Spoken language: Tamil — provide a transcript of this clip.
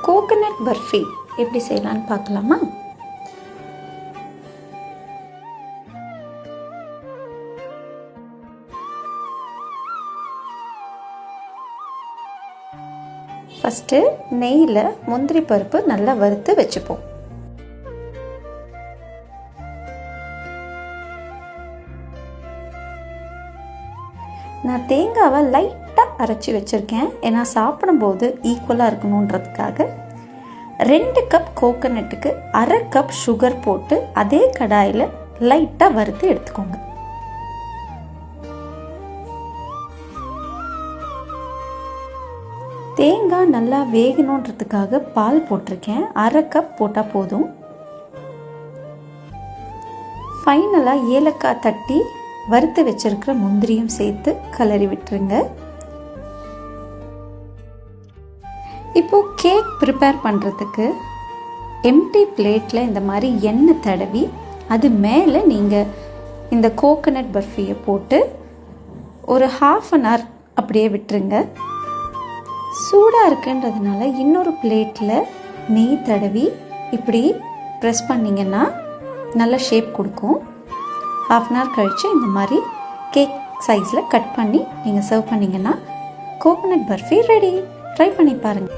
கோகனட் பர்ஃபி எப்படி செய்யலான்னு பார்க்கலாமா? ஃபஸ்ட்டு நெய்யில் முந்திரி பருப்பு நல்லா வறுத்து வச்சுப்போம். நான் தேங்காவை லைட்டாக அரைச்சி வச்சுருக்கேன். ஏன்னா சாப்பிடும்போது ஈக்குவலாக இருக்கணுன்றதுக்காக 2 கப் கோகனட்டுக்கு 1/2 கப் சுகர் போட்டு அதே கடாயில் லைட்டாக வறுத்து எடுத்துக்கோங்க. தேங்காய் நல்லா வேகணுன்றதுக்காக பால் போட்டிருக்கேன். 1/2 கப் போட்டால் போதும். ஃபைனலாக ஏலக்காய் தட்டி வறுத்து வச்சிருக்கிற முந்திரியும் சேர்த்து கலரி விட்டுருங்க. இப்போது கேக் ப்ரிப்பேர் பண்ணுறதுக்கு எம்டி பிளேட்டில் இந்த மாதிரி எண்ணெய் தடவி அது மேலே நீங்கள் இந்த கோகனட் பர்ஃபியை போட்டு ஒரு 1/2 அன் ஹவர் அப்படியே விட்டுருங்க. சூடாக இருக்குன்றதுனால இன்னொரு பிளேட்டில் நெய் தடவி இப்படி ப்ரெஸ் பண்ணிங்கன்னா நல்ல ஷேப் கொடுக்கும். 1/2 அன் ஹவர் கழித்து இந்த மாதிரி கேக் சைஸில் கட் பண்ணி நீங்கள் சர்வ் பண்ணிங்கன்னா கோகனட் பர்ஃபி ரெடி. ட்ரை பண்ணி பாருங்கள்.